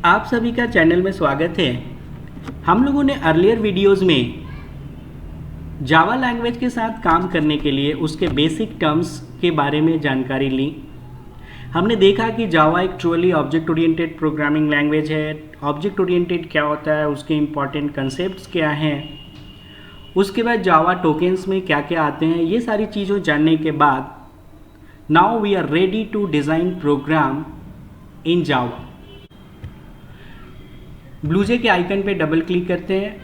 आप सभी का चैनल में स्वागत है। हम लोगों ने अर्लियर वीडियोस में जावा लैंग्वेज के साथ काम करने के लिए उसके बेसिक टर्म्स के बारे में जानकारी ली। हमने देखा कि जावा एक truly object oriented programming language है। ऑब्जेक्ट ओरिएंटेड क्या होता है, उसके इंपॉर्टेंट कंसेप्ट्स क्या हैं, उसके बाद जावा टोकन्स में क्या क्या आते हैं, ये सारी चीज़ों जानने के बाद now we are ready to design program in Java. BlueJ के आइकन पे डबल क्लिक करते हैं।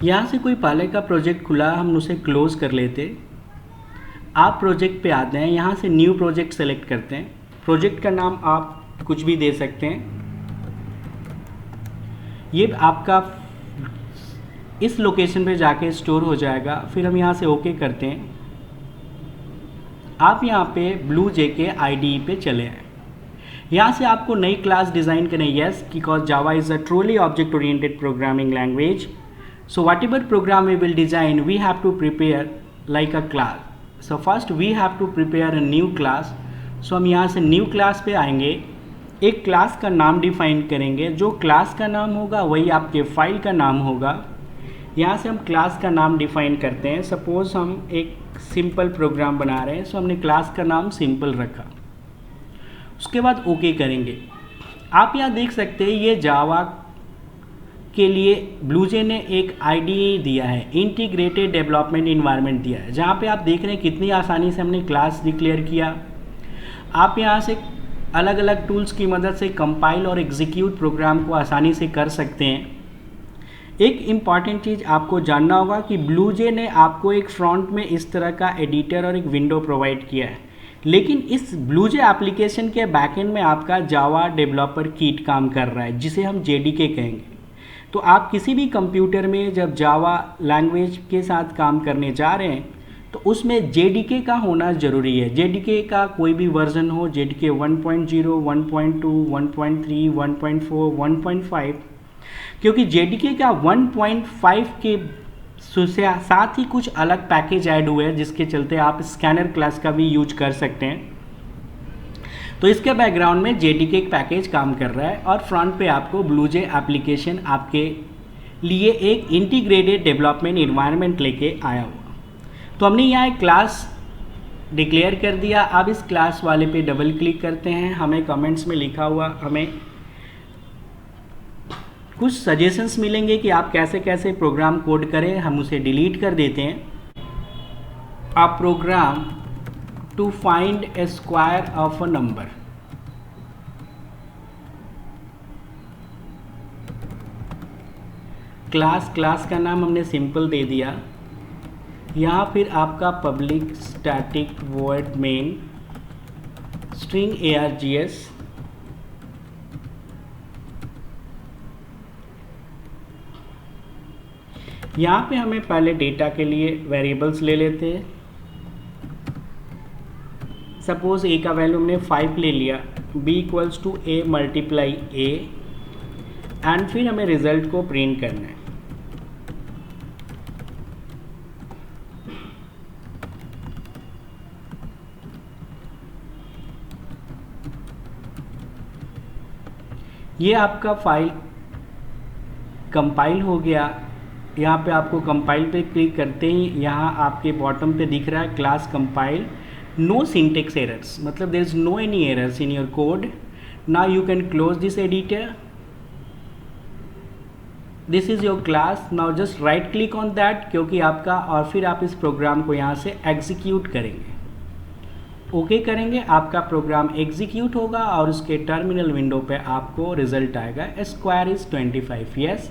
यहाँ से कोई पहले का प्रोजेक्ट खुला, हम उसे क्लोज कर लेते। आप प्रोजेक्ट पे आते हैं, यहाँ से न्यू प्रोजेक्ट सेलेक्ट करते हैं। प्रोजेक्ट का नाम आप कुछ भी दे सकते हैं। ये आपका इस लोकेशन पे जाके स्टोर हो जाएगा। फिर हम यहाँ से ओके करते हैं। आप यहाँ पे ब्लूजे के आईडी पे चले आए। यहाँ से आपको नई क्लास डिज़ाइन करनी है। Yes, because Java is a truly object oriented programming language. So whatever program we will design, we have to prepare like a class. So first we have to prepare a new class. So हम यहाँ से new class पे आएंगे, एक class का नाम define करेंगे। जो class का नाम होगा वही आपके फाइल का नाम होगा। यहाँ से हम class का नाम डिफाइन करते हैं। सपोज हम एक सिंपल प्रोग्राम बना रहे हैं, सो हमने class का नाम सिंपल रखा। उसके बाद ओके करेंगे। आप यहाँ देख सकते हैं ये जावा के लिए ब्लूजे ने एक आईडीई दिया है, इंटीग्रेटेड डेवलपमेंट इन्वायरमेंट दिया है, जहाँ पे आप देख रहे हैं कितनी आसानी से हमने क्लास डिक्लेयर किया। आप यहाँ से अलग अलग टूल्स की मदद से कंपाइल और एग्जीक्यूट प्रोग्राम को आसानी से कर सकते हैं। एक इम्पॉर्टेंट चीज़ आपको जानना होगा कि ब्लूजे ने आपको एक फ्रंट में इस तरह का एडिटर और एक विंडो प्रोवाइड किया है, लेकिन इस ब्लूजे एप्लीकेशन के बैकएंड में आपका जावा डेवलपर किट काम कर रहा है, जिसे हम जेडीके कहेंगे। तो आप किसी भी कंप्यूटर में जब जावा लैंग्वेज के साथ काम करने जा रहे हैं तो उसमें जेडीके का होना ज़रूरी है। जेडीके का कोई भी वर्जन हो, जेडीके 1.0, 1.2, 1.3, 1.4, 1.5, क्योंकि जेडीके का 1.5 के साथ ही कुछ अलग पैकेज ऐड हुए हैं, जिसके चलते आप स्कैनर क्लास का भी यूज कर सकते हैं। तो इसके बैकग्राउंड में जेडीके पैकेज काम कर रहा है और फ्रंट पे आपको ब्लूजे एप्लीकेशन आपके लिए एक इंटीग्रेटेड डेवलपमेंट इन्वायरमेंट लेके आया हुआ। तो हमने यहाँ एक क्लास डिक्लेयर कर दिया। अब इस क्लास वाले पे डबल क्लिक करते हैं। हमें कमेंट्स में लिखा हुआ हमें कुछ सजेशंस मिलेंगे कि आप कैसे कैसे प्रोग्राम कोड करें। हम उसे डिलीट कर देते हैं। आप program to find a square of a number। Class का नाम हमने सिंपल दे दिया। यहाँ फिर आपका public static void main string args। यहाँ पे हमें पहले डेटा के लिए वेरिएबल्स ले लेते हैं। सपोज ए का वैल्यू हमने 5 ले लिया, b equals to a multiply a, and फिर हमें रिजल्ट को प्रिंट करना है। ये आपका फाइल कंपाइल हो गया। यहाँ पे आपको कंपाइल पे क्लिक करते ही यहाँ आपके बॉटम पे दिख रहा है class compile, no syntax errors, मतलब there is no any errors in your code. Now you can close this editor. This is your class. Now just right click on that, क्योंकि आपका, और फिर आप इस प्रोग्राम को यहाँ से एग्जीक्यूट करेंगे। ओके करेंगे, आपका प्रोग्राम एग्जीक्यूट होगा और उसके टर्मिनल विंडो पे आपको रिजल्ट आएगा स्क्वायर इज 25। यस,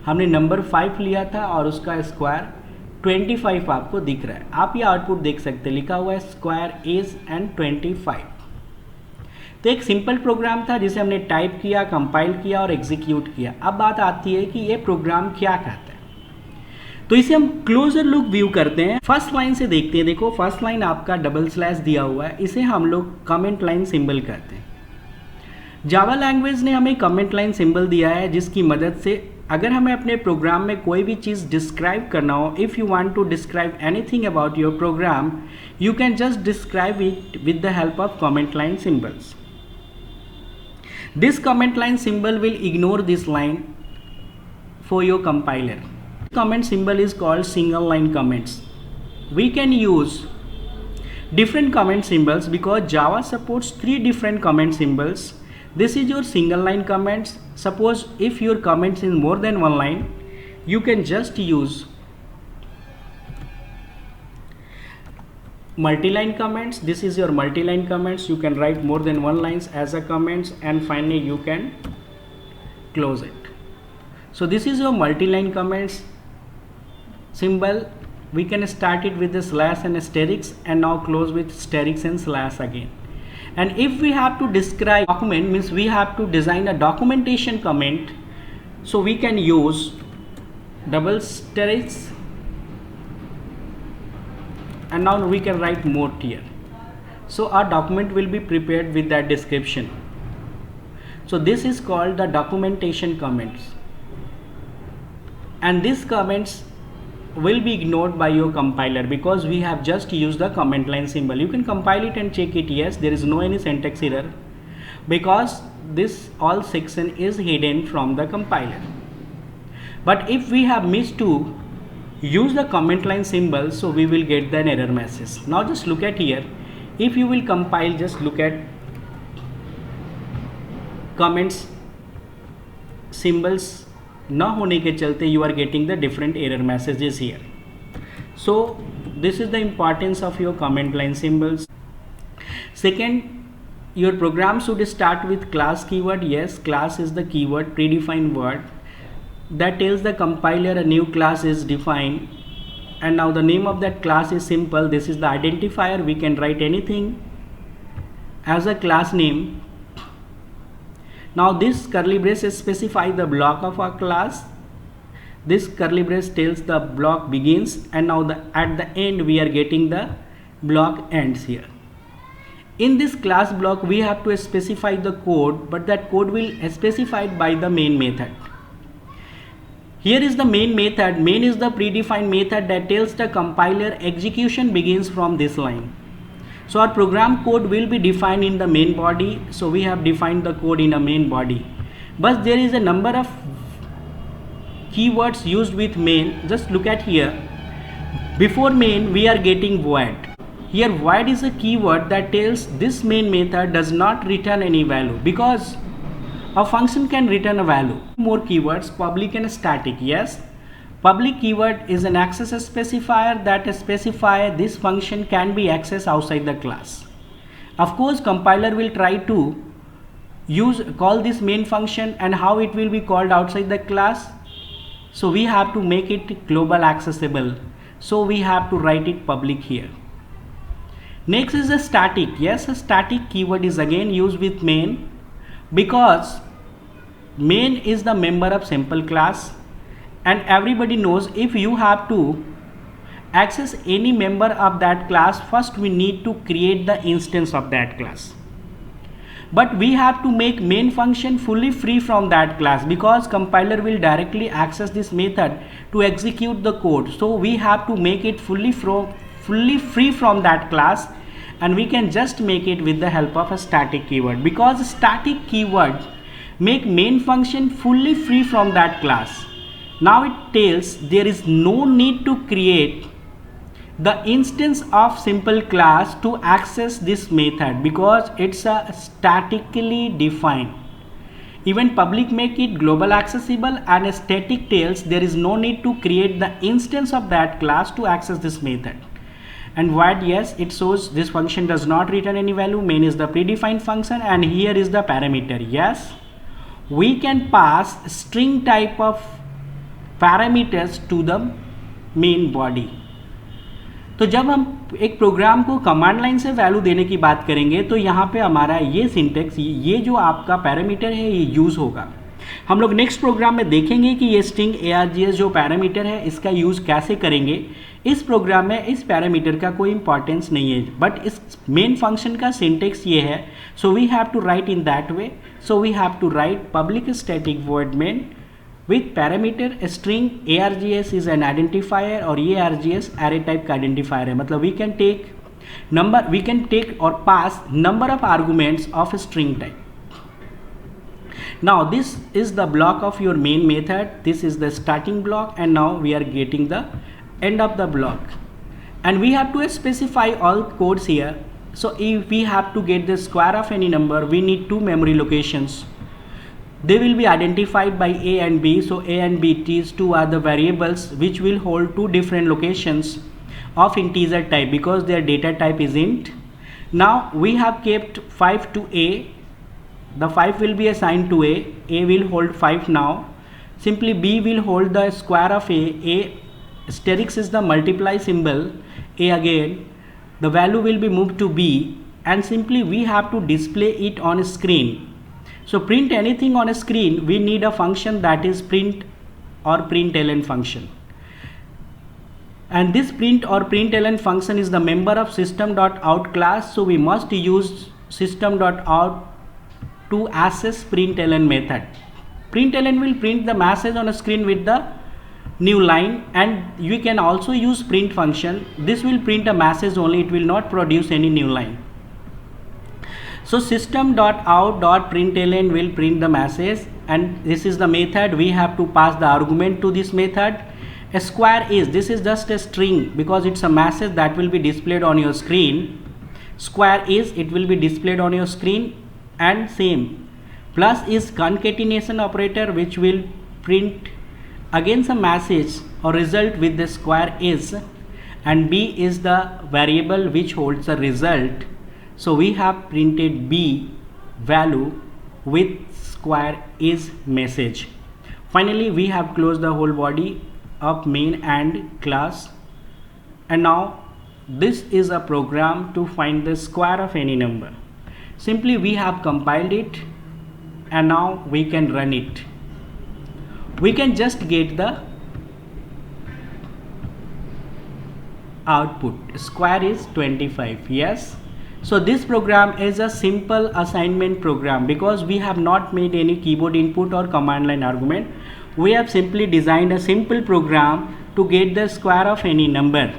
हमने नंबर 5 लिया था और उसका स्क्वायर 25 आपको दिख रहा है। आप ये आउटपुट देख सकते हैं, लिखा हुआ है स्क्वायर इज एंड 25। तो एक सिंपल प्रोग्राम था जिसे हमने टाइप किया, कंपाइल किया और एग्जीक्यूट किया। अब बात आती है कि ये प्रोग्राम क्या कहता है। तो इसे हम क्लोजर लुक व्यू करते हैं। फर्स्ट लाइन से देखते हैं। देखो फर्स्ट लाइन आपका डबल स्लैश दिया हुआ है, इसे हम लोग कमेंट लाइन सिंबल कहते हैं। जावा लैंग्वेज ने हमें कमेंट लाइन सिंबल दिया है, जिसकी मदद से अगर हमें अपने प्रोग्राम में कोई भी चीज़ डिस्क्राइब करना हो, if you want to describe anything about your program, you can just describe it with the help of comment line symbols. This comment line symbol will ignore this line for your compiler. Comment symbol is called single line comments. We can use different comment symbols because Java supports 3 different comment symbols. This is your single line comments. Suppose if your comments is more than one line, you can just use multi-line comments. This is your multi-line comments. You can write more than one lines as a comments, and finally you can close it. So this is your multi-line comments symbol. We can start it with the slash and asterisk, and now close with asterisk and slash again. And if we have to describe document, means we have to design a documentation comment, so we can use double asterisk, and now we can write more here. So our document will be prepared with that description. So this is called the documentation comments, and these comments will be ignored by your compiler because we have just used the comment line symbol. You can compile it and check it. Yes, there is no any syntax error because this all section is hidden from the compiler. But if we have missed to use the comment line symbol, so we will get the error message. Now just look at here. If you will compile, just look at comments symbols ना होने के चलते you are getting the different error messages here. So this is the importance of your comment line symbols. Second, your program should start with class keyword. Yes, class is the keyword, predefined word that tells the compiler a new class is defined, and now the name of that class is simple. This is the identifier. We can write anything as a class name. Now this curly brace specifies the block of our class. This curly brace tells the block begins, and now at the end we are getting the block ends here. In this class block we have to specify the code, but that code will be specified by the main method. Here is the main method. Main is the predefined method that tells the compiler execution begins from this line. So our program code will be defined in the main body. So we have defined the code in a main body. But there is a number of keywords used with main. Just look at here. Before main we are getting void. Here void is a keyword that tells this main method does not return any value because a function can return a value. More keywords, public and static. Yes, public keyword is an access specifier that specifies this function can be accessed outside the class. Of course, compiler will try to call this main function, and how it will be called outside the class. So we have to make it global accessible. So we have to write it public here. Next is a static. Yes, a static keyword is again used with main because main is the member of simple class, and everybody knows if you have to access any member of that class, first we need to create the instance of that class. But we have to make main function fully free from that class because compiler will directly access this method to execute the code. So we have to make it fully free from that class, and we can just make it with the help of a static keyword because static keyword make main function fully free from that class. Now it tells there is no need to create the instance of simple class to access this method because it's a statically defined. Even public make it global accessible, and static tells there is no need to create the instance of that class to access this method. And void, yes, it shows this function does not return any value. Main is the predefined function, and here is the parameter. Yes, we can pass string type of parameters to the main body. तो जब हम एक programme को command line से value देने की बात करेंगे तो यहाँ पे हमारा ये सिंटेक्स, ये जो आपका पैरामीटर है ये यूज़ होगा. हम लोग नेक्स्ट प्रोग्राम में देखेंगे कि ये स्ट्रिंग args जो पैरामीटर है इसका यूज़ कैसे करेंगे। इस प्रोग्राम में इस पैरामीटर का कोई इंपॉर्टेंस नहीं है, बट इस मेन फंक्शन का सिंटेक्स ये है। So we have to write in that way. So we have to write public static void main with parameter string args is an identifier और ये args array type का identifier है, मतलब we can take or pass number of arguments of string type. Now this is the block of your main method. This is the starting block, and now we are getting the end of the block, and we have to specify all codes here. So if we have to get the square of any number, we need two memory locations. They will be identified by a and b. So a and b, these two are the variables which will hold two different locations of integer type because their data type is int. Now we have kept 5 to a. The 5 will be assigned to a. A will hold 5 now. Simply b will hold the square of a. Asterisk is the multiply symbol. A again. The value will be moved to b, and simply we have to display it on screen. So print anything on a screen, we need a function that is print or println function. And this print or println function is the member of system.out class. So we must use system.out to access println method. Println will print the message on a screen with the new line, and you can also use print function. This will print a message only, it will not produce any new line. So system.out.println will print the message, and this is the method. We have to pass the argument to this method. A square is, this is just a string because it's a message that will be displayed on your screen. Square is, it will be displayed on your screen, and same. Plus is concatenation operator which will print again some message or result with the square is, and b is the variable which holds the result. So we have printed b value with square is message. Finally we have closed the whole body of main and class, and now this is a program to find the square of any number. Simply we have compiled it, and now we can run it. We can just get the output. Square is 25. Yes. So this program is a simple assignment program because we have not made any keyboard input or command line argument. We have simply designed a simple program to get the square of any number.